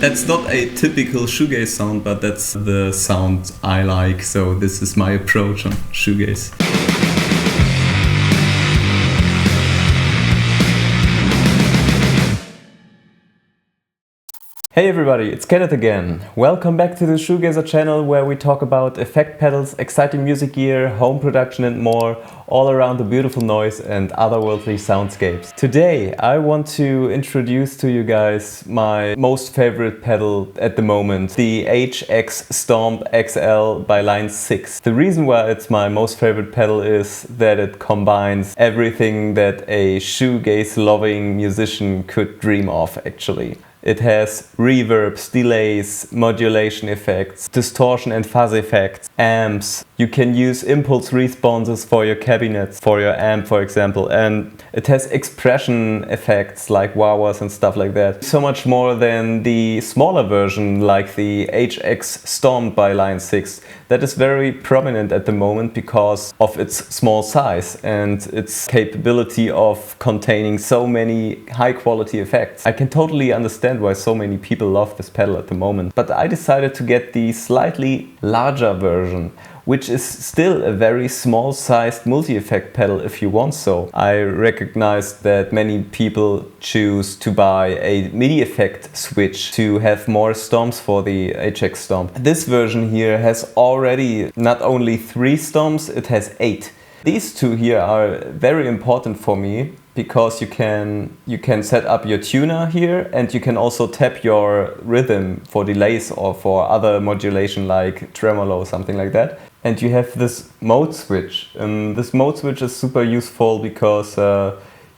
That's not a typical shoegaze sound, but that's the sound I like, so this is my approach on shoegaze. Hey everybody, it's Kenneth again. Welcome back to the Shoegazer channel where we talk about effect pedals, exciting music gear, home production and more, all around the beautiful noise and otherworldly soundscapes. Today I want to introduce to you guys my most favorite pedal at the moment, the HX Stomp XL by Line6. The reason why it's my most favorite pedal is that it combines everything that a shoegaze-loving musician could dream of actually. It has reverbs, delays, modulation effects, distortion and fuzz effects, amps. You can use impulse responses for your cabinets, for your amp for example, and it has expression effects like wah-wahs and stuff like that. So much more than the smaller version like the HX Stomp by Line6 that is very prominent at the moment because of its small size and its capability of containing so many high quality effects. I can totally understand why so many people love this pedal at the moment, but I decided to get the slightly larger version, which is still a very small sized multi-effect pedal if you want so. I recognize that many people choose to buy a MIDI effect switch to have more stomps for the HX Stomp. This version here has already not only 3 stomps, it has 8. These two here are very important for me because you can set up your tuner here and you can also tap your rhythm for delays or for other modulation like tremolo or something like that. And you have this mode switch. This mode switch is super useful because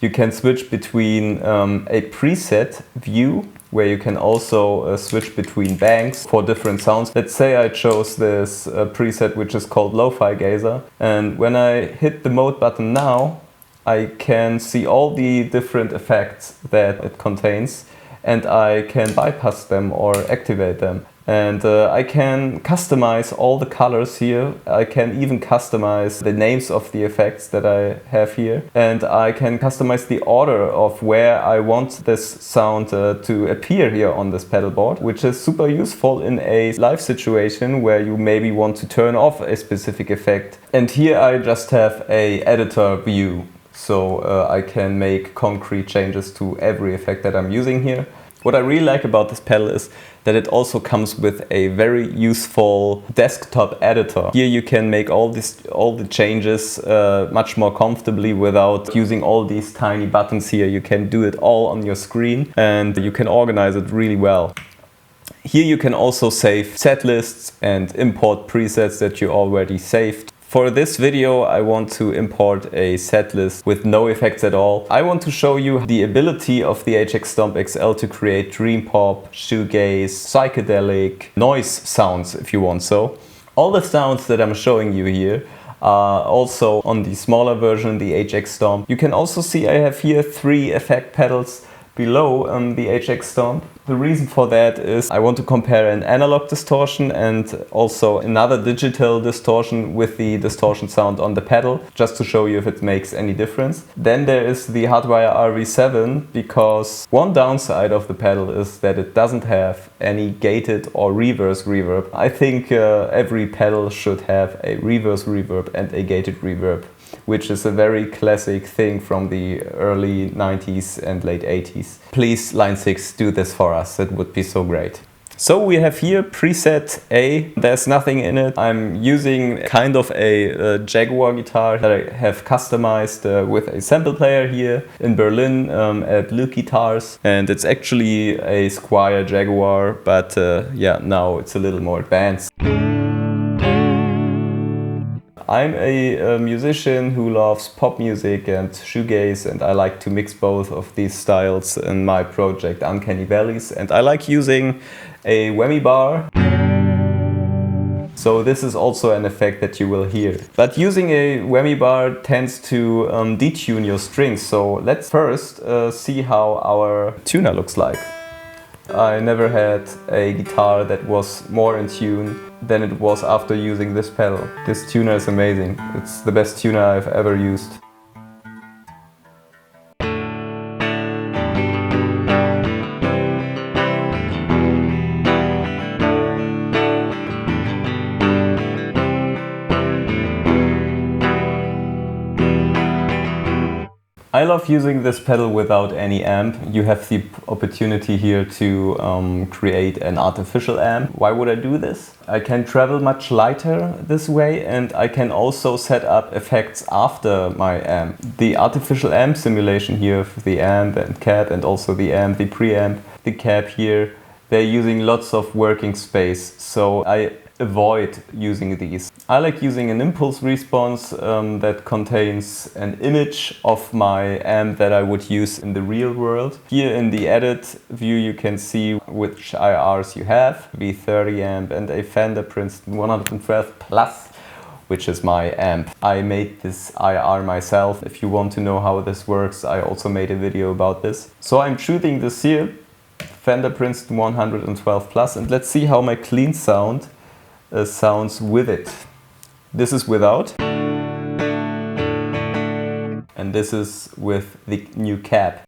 you can switch between a preset view where you can also switch between banks for different sounds. Let's say I chose this preset which is called Lo-Fi Gazer, and when I hit the mode button now I can see all the different effects that it contains and I can bypass them or activate them. And I can customize all the colors here. I can even customize the names of the effects that I have here. And I can customize the order of where I want this sound to appear here on this pedal board, which is super useful in a live situation where you maybe want to turn off a specific effect. And here I just have a editor view. So I can make concrete changes to every effect that I'm using here. What I really like about this pedal is that it also comes with a very useful desktop editor. Here you can make all the changes much more comfortably without using all these tiny buttons here. You can do it all on your screen and you can organize it really well. Here you can also save set lists and import presets that you already saved. For this video I want to import a setlist with no effects at all. I want to show you the ability of the HX Stomp XL to create dream pop, shoegaze, psychedelic, noise sounds if you want so. All the sounds that I'm showing you here are also on the smaller version, the HX Stomp. You can also see I have here 3 effect pedals below the HX Stomp. The reason for that is I want to compare an analog distortion and also another digital distortion with the distortion sound on the pedal, just to show you if it makes any difference. Then there is the Hardwire RV7, because one downside of the pedal is that it doesn't have any gated or reverse reverb. I think every pedal should have a reverse reverb and a gated reverb, which is a very classic thing from the early 90s and late 80s. Please, Line6, do this for us, it would be so great. So we have here preset A, there's nothing in it. I'm using kind of a Jaguar guitar that I have customized with a sample player here in Berlin at Luk Guitars. And it's actually a Squire Jaguar, but yeah, now it's a little more advanced. I'm a musician who loves pop music and shoegaze, and I like to mix both of these styles in my project Unkenny Valleys, and I like using a whammy bar. So this is also an effect that you will hear. But using a whammy bar tends to detune your strings, so let's first see how our tuner looks like. I never had a guitar that was more in tune than it was after using this pedal. This tuner is amazing. It's the best tuner I've ever used. I love using this pedal without any amp. You have the opportunity here to create an artificial amp. Why would I do this? I can travel much lighter this way, and I can also set up effects after my amp. The artificial amp simulation here for the amp and cab, and also the amp, the preamp, the cab here, they're using lots of working space, so I avoid using these. I like using an impulse response that contains an image of my amp that I would use in the real world. Here in the edit view you can see which IRs you have, V30 amp and a Fender Princeton 112 Plus, which is my amp. I made this IR myself. If you want to know how this works, I also made a video about this. So I'm shooting this here, Fender Princeton 112 Plus, and let's see how my clean sound sounds with it. This is without, and this is with the new cab.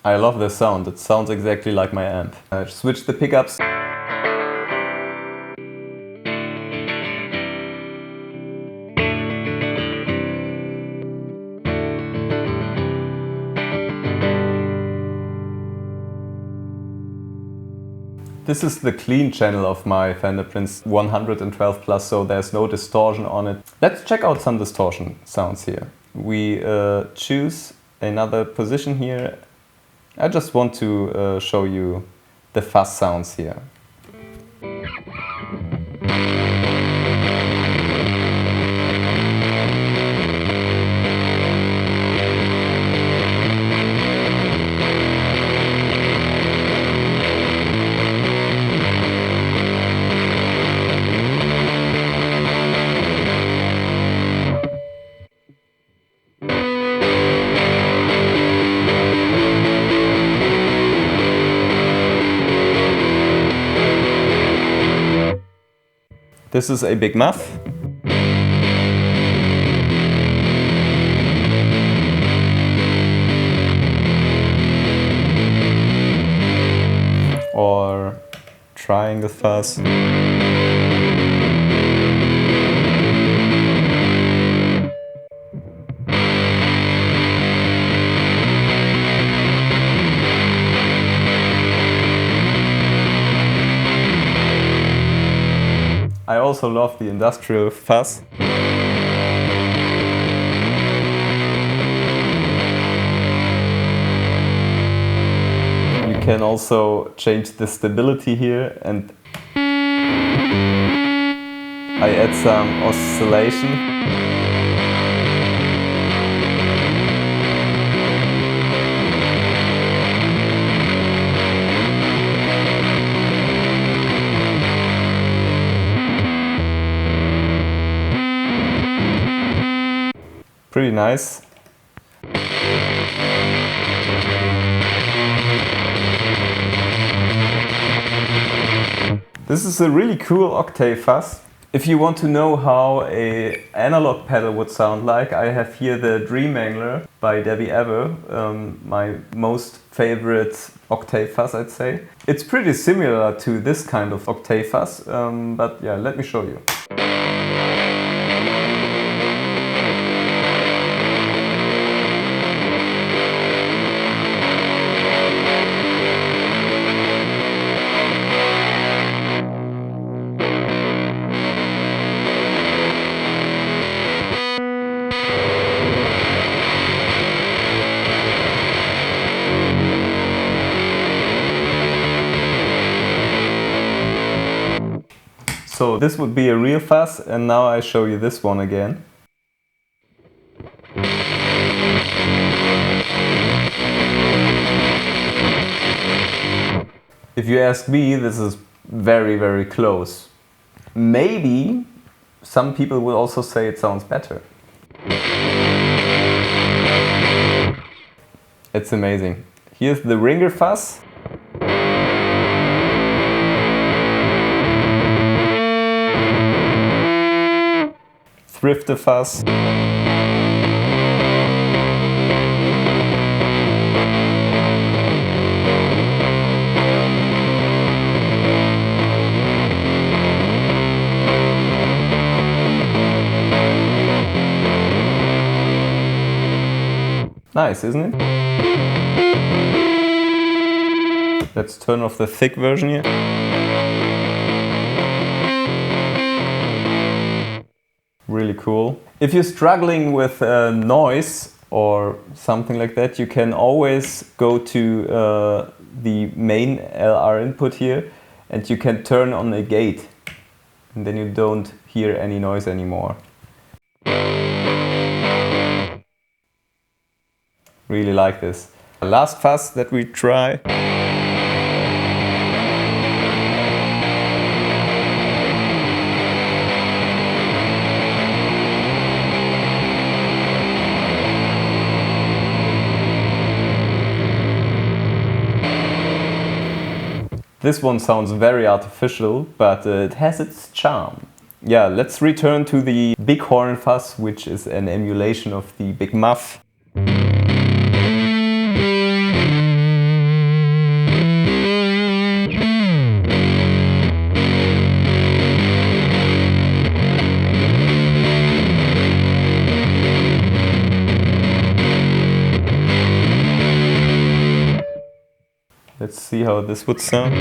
I love this sound, it sounds exactly like my amp. I switch the pickups. This is the clean channel of my Fender Princeton 112 Plus, so there's no distortion on it. Let's check out some distortion sounds here. We choose another position here. I just want to show you the fuzz sounds here. This is a big muff. Or triangle fuzz. I also love the industrial fuzz. You can also change the stability here, and I add some oscillation. Pretty nice. This is a really cool octave fuzz. If you want to know how an analog pedal would sound like, I have here the Dream Angler by Devi ever, my most favorite octave fuzz, I'd say. It's pretty similar to this kind of octave fuzz, but yeah, let me show you. So this would be a real fuzz, and now I show you this one again. If you ask me, this is very, very close. Maybe some people will also say it sounds better. It's amazing. Here's the ringer fuzz. Thrifter fuzz. Nice, isn't it? Let's turn off the thick version here. Really cool. If you're struggling with noise or something like that, you can always go to the main LR input here and you can turn on a gate and then you don't hear any noise anymore. Really like this. Last fuzz that we try. This one sounds very artificial, but it has its charm. Yeah, let's return to the big horn fuzz, which is an emulation of the big muff. Let's see how this would sound.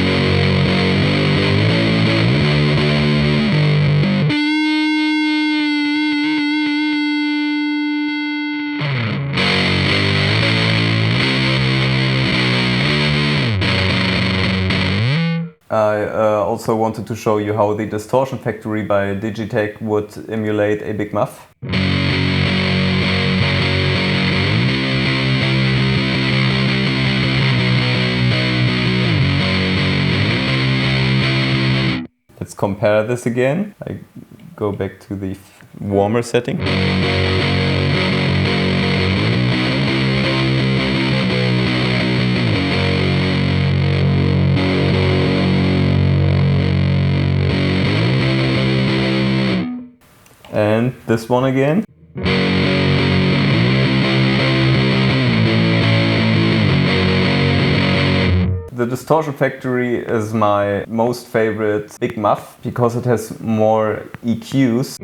I also wanted to show you how the Distortion Factory by Digitech would emulate a big muff. Let's compare this again. I go back to the warmer setting. And this one again. The Distortion Factory is my most favorite big muff because it has more EQs.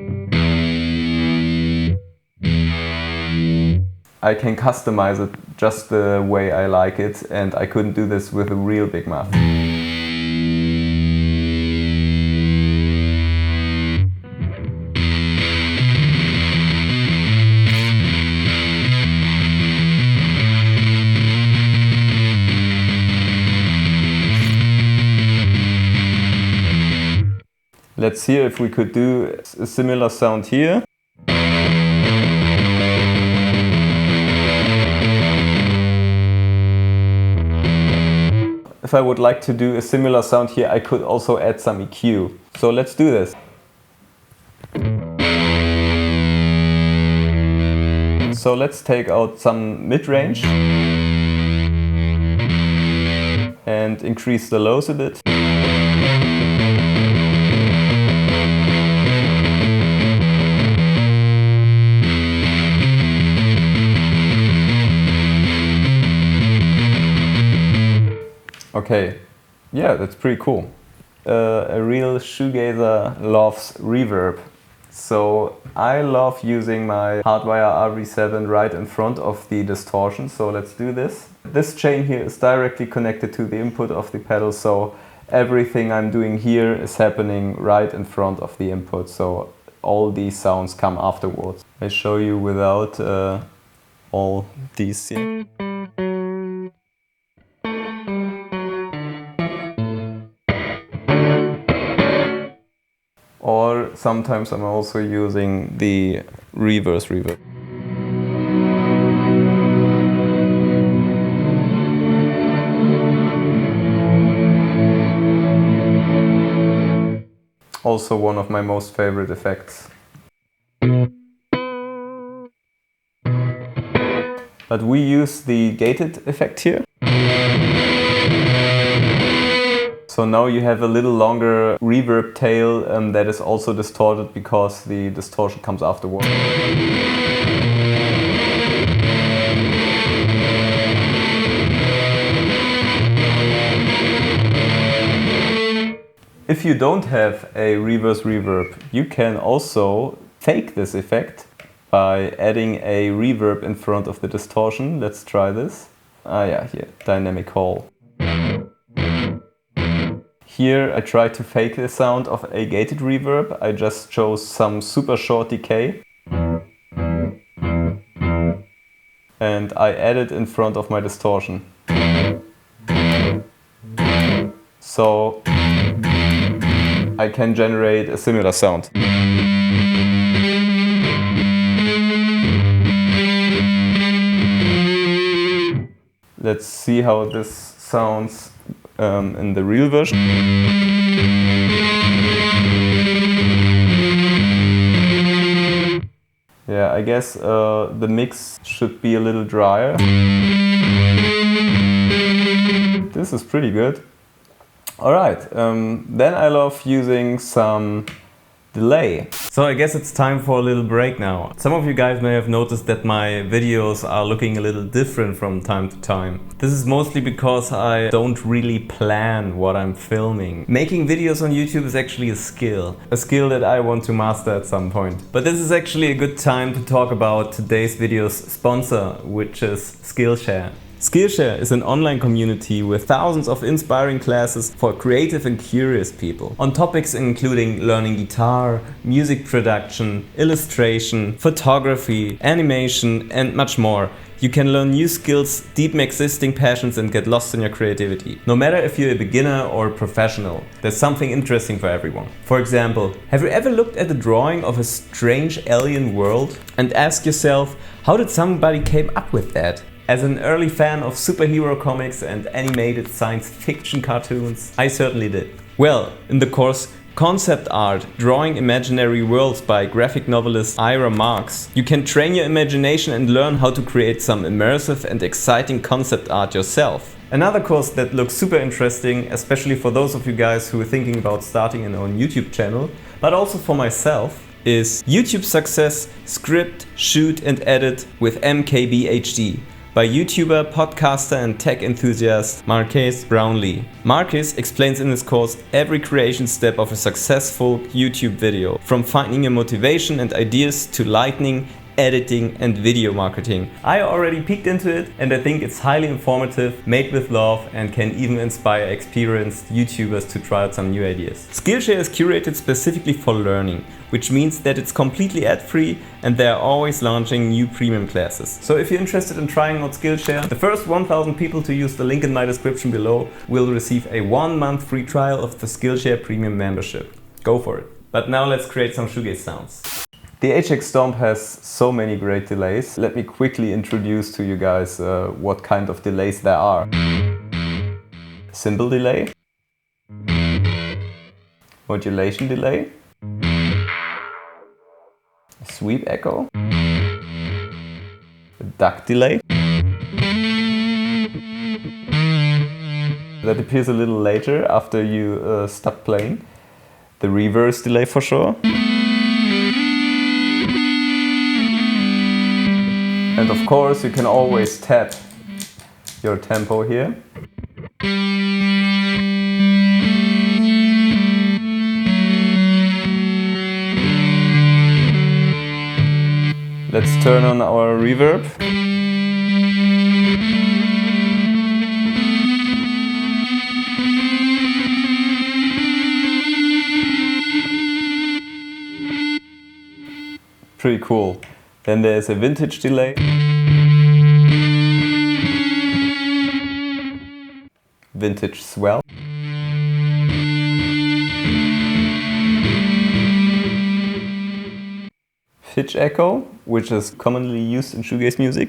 I can customize it just the way I like it, and I couldn't do this with a real big muff. Let's see if we could do a similar sound here. If I would like to do a similar sound here, I could also add some EQ. So let's do this. So let's take out some mid-range and increase the lows a bit. Okay, yeah, that's pretty cool. A real shoegazer loves reverb. So I love using my Hardwire RV7 right in front of the distortion, so let's do this. This chain here is directly connected to the input of the pedal, so everything I'm doing here is happening right in front of the input, so all these sounds come afterwards. I show you without all these here. Or sometimes I'm also using the reverse reverb. Also one of my most favorite effects. But we use the gated effect here. So now you have a little longer reverb tail that is also distorted because the distortion comes afterward. If you don't have a reverse reverb, you can also fake this effect by adding a reverb in front of the distortion. Let's try this. Ah yeah, here, dynamic hall. Here I tried to fake the sound of a gated reverb. I just chose some super short decay. And I added in front of my distortion. So I can generate a similar sound. Let's see how this sounds in the real version. Yeah, I guess the mix should be a little drier. This is pretty good. Alright, then I love using some delay. So I guess it's time for a little break now. Some of you guys may have noticed that my videos are looking a little different from time to time. This is mostly because I don't really plan what I'm filming. Making videos on YouTube is actually a skill that I want to master at some point. But this is actually a good time to talk about today's video's sponsor, which is Skillshare. Skillshare is an online community with thousands of inspiring classes for creative and curious people on topics including learning guitar, music production, illustration, photography, animation and much more. You can learn new skills, deepen existing passions and get lost in your creativity. No matter if you're a beginner or a professional, there's something interesting for everyone. For example, have you ever looked at a drawing of a strange alien world and asked yourself, how did somebody came up with that? As an early fan of superhero comics and animated science fiction cartoons, I certainly did. Well, in the course Concept Art, Drawing Imaginary Worlds by graphic novelist Ira Marks, you can train your imagination and learn how to create some immersive and exciting concept art yourself. Another course that looks super interesting, especially for those of you guys who are thinking about starting an own YouTube channel, but also for myself, is YouTube Success, Script, Shoot and Edit with MKBHD. By YouTuber, podcaster and tech enthusiast Marques Brownlee. Marques explains in his course every creation step of a successful YouTube video, from finding your motivation and ideas to lighting, editing and video marketing. I already peeked into it and I think it's highly informative, made with love and can even inspire experienced YouTubers to try out some new ideas. Skillshare is curated specifically for learning, which means that it's completely ad-free and they are always launching new premium classes. So if you're interested in trying out Skillshare, the first 1000 people to use the link in my description below will receive a 1-month free trial of the Skillshare premium membership. Go for it. But now let's create some shoegaze sounds. The HX Stomp has so many great delays. Let me quickly introduce to you guys what kind of delays there are. Cymbal delay, modulation delay, sweep echo, duck delay. That appears a little later after you stop playing. The reverse delay for sure. And of course you can always tap your tempo here. Let's turn on our reverb. Pretty cool. Then there's a vintage delay. Vintage swell. Pitch echo, which is commonly used in shoegaze music.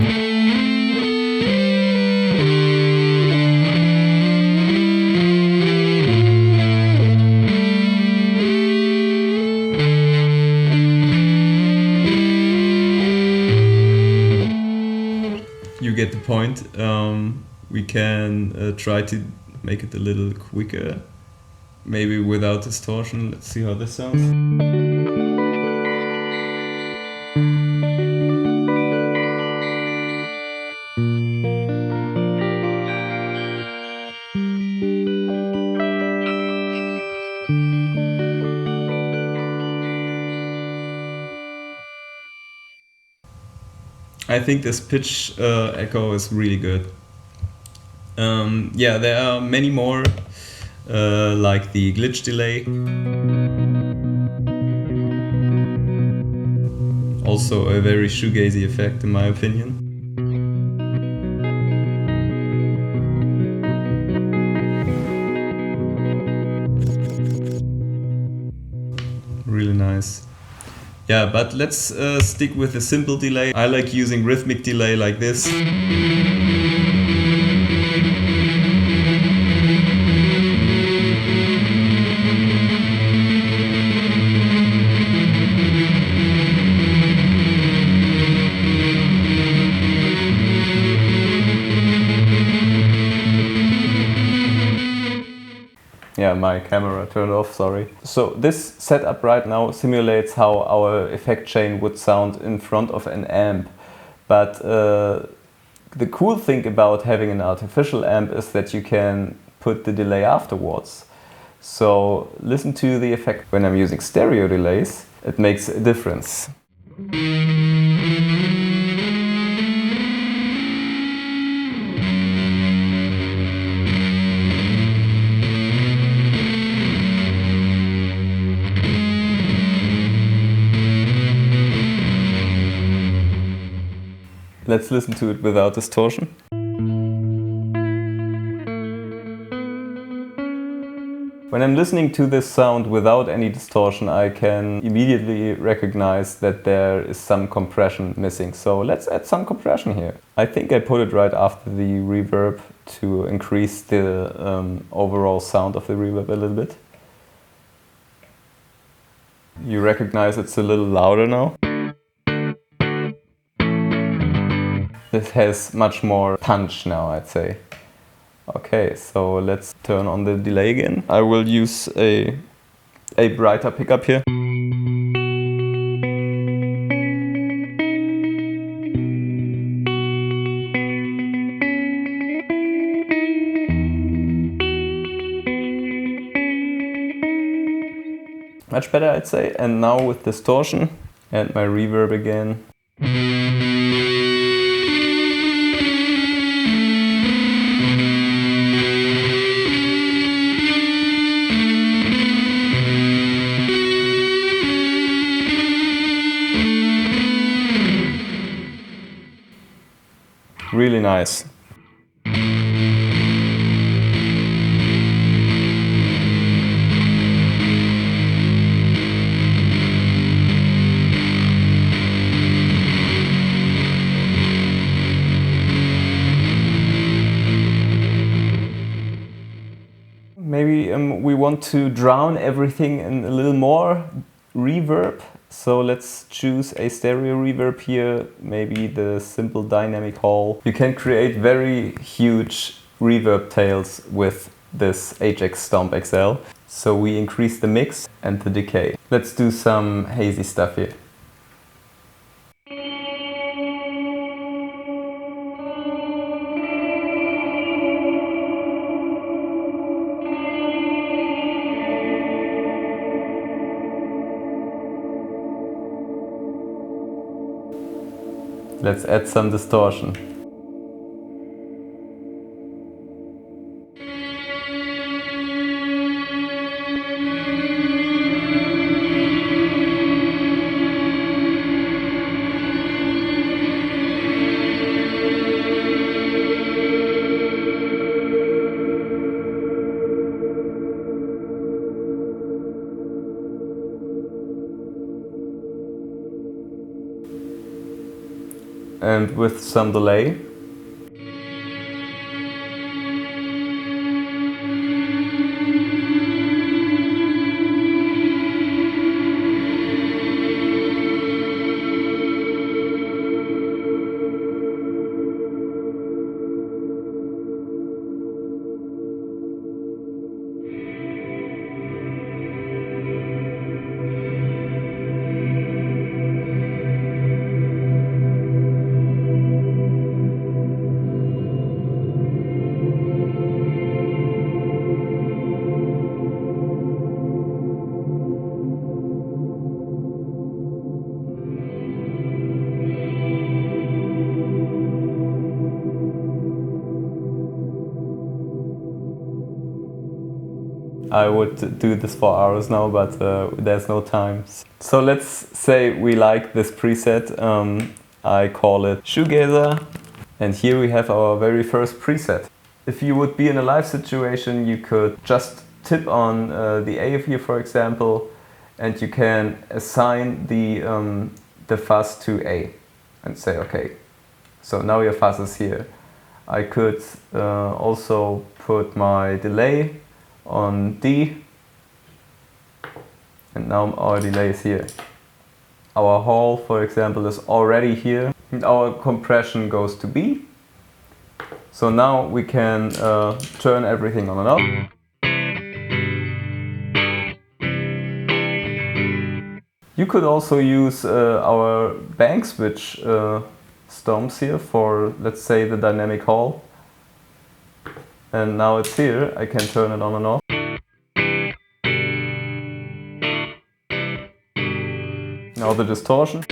You get the point. We can try to make it a little quicker, maybe without distortion. Let's see how this sounds. I think this pitch echo is really good. Yeah, there are many more, like the glitch delay. Also a very shoegazy effect in my opinion. Really nice. Yeah, but let's stick with a simple delay. I like using rhythmic delay like this. Yeah, my camera turned off, sorry. So this setup right now simulates how our effect chain would sound in front of an amp. But the cool thing about having an artificial amp is that you can put the delay afterwards. So listen to the effect. When I'm using stereo delays, it makes a difference. Let's listen to it without distortion. When I'm listening to this sound without any distortion, I can immediately recognize that there is some compression missing. So let's add some compression here. I think I put it right after the reverb to increase the overall sound of the reverb a little bit. You recognize it's a little louder now. This has much more punch now, I'd say. Okay, so let's turn on the delay again. I will use a brighter pickup here. Much better, I'd say. And now with distortion and my reverb again. Really nice. Maybe we want to drown everything in a little more reverb. So let's choose a stereo reverb here, maybe the simple dynamic hall. You can create very huge reverb tails with this HX Stomp XL. So we increase the mix and the decay. Let's do some hazy stuff here. Let's add some distortion. And with some delay. I would do this for hours now, but there's no time. So let's say we like this preset. I call it Shoegazer, and here we have our very first preset. If you would be in a live situation, you could just tip on the A here, for example, and you can assign the fuzz to A and say, okay, so now your fuzz is here. I could also put my delay on D, and now our delay is here. Our hall, for example, is already here, and our compression goes to B. So now we can turn everything on and off. You could also use our bank switch stomps here for, let's say, the dynamic hall. And now it's here, I can turn it on and off. Now the distortion,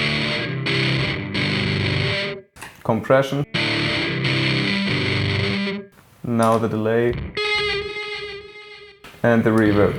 compression, now the delay, and the reverb.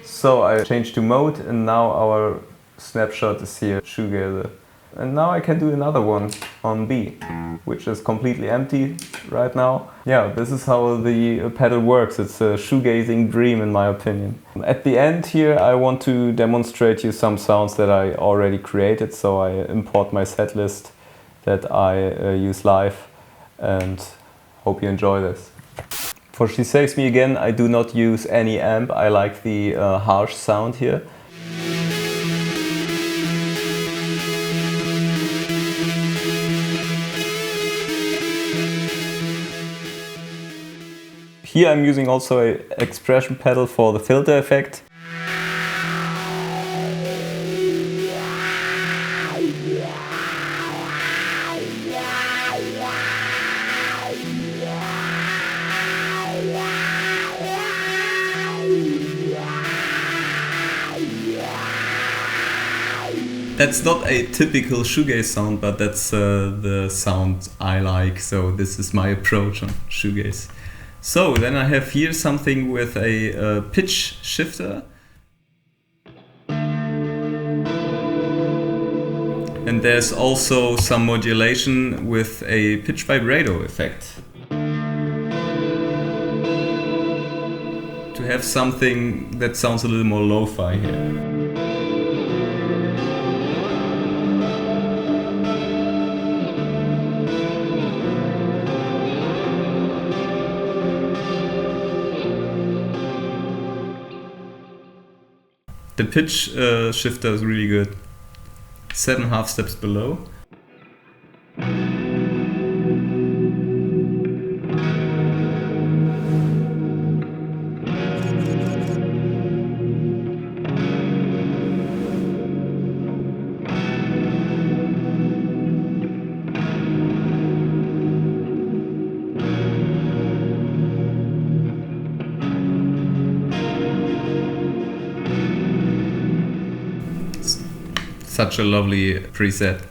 So I changed to mode, and now our snapshot is here, Shoegazer. And now I can do another one on B, which is completely empty right now. Yeah, this is how the pedal works. It's a shoegazing dream, in my opinion. At the end here, I want to demonstrate you some sounds that I already created. So I import my set list that I use live, and hope you enjoy this. For She Saves Me Again, I do not use any amp. I like the harsh sound here. Here I'm using also an expression pedal for the filter effect. That's not a typical shoegaze sound, but that's the sound I like, so this is my approach on shoegaze. So then I have here something with a pitch shifter. And there's also some modulation with a pitch vibrato effect. To have something that sounds a little more lo-fi here. The pitch shifter is really good. 7 half steps below. Such a lovely preset.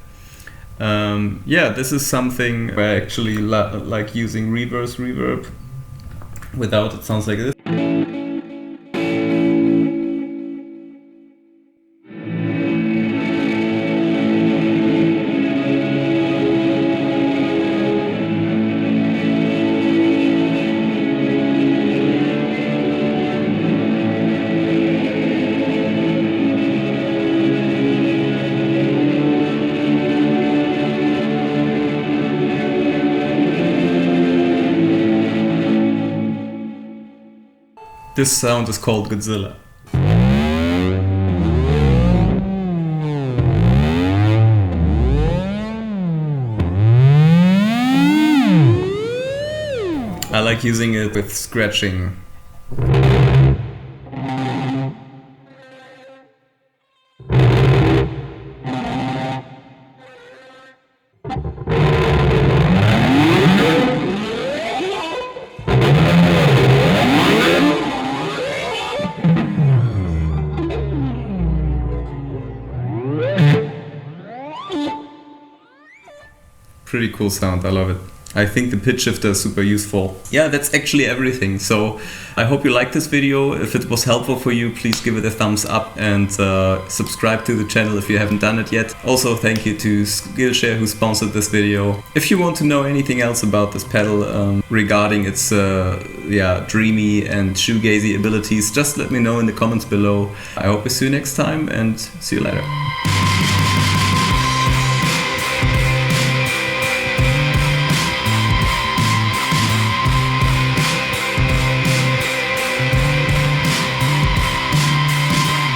Yeah, this is something where I actually like using reverse reverb. Without, it sounds like this. This sound is called Godzilla. I like using it with scratching. Pretty cool sound, I love it. I think the pitch shifter is super useful. Yeah, that's actually everything. So I hope you liked this video. If it was helpful for you, please give it a thumbs up and subscribe to the channel if you haven't done it yet. Also, thank you to Skillshare who sponsored this video. If you want to know anything else about this pedal regarding its dreamy and shoegazy abilities, just let me know in the comments below. I hope to see you next time and see you later.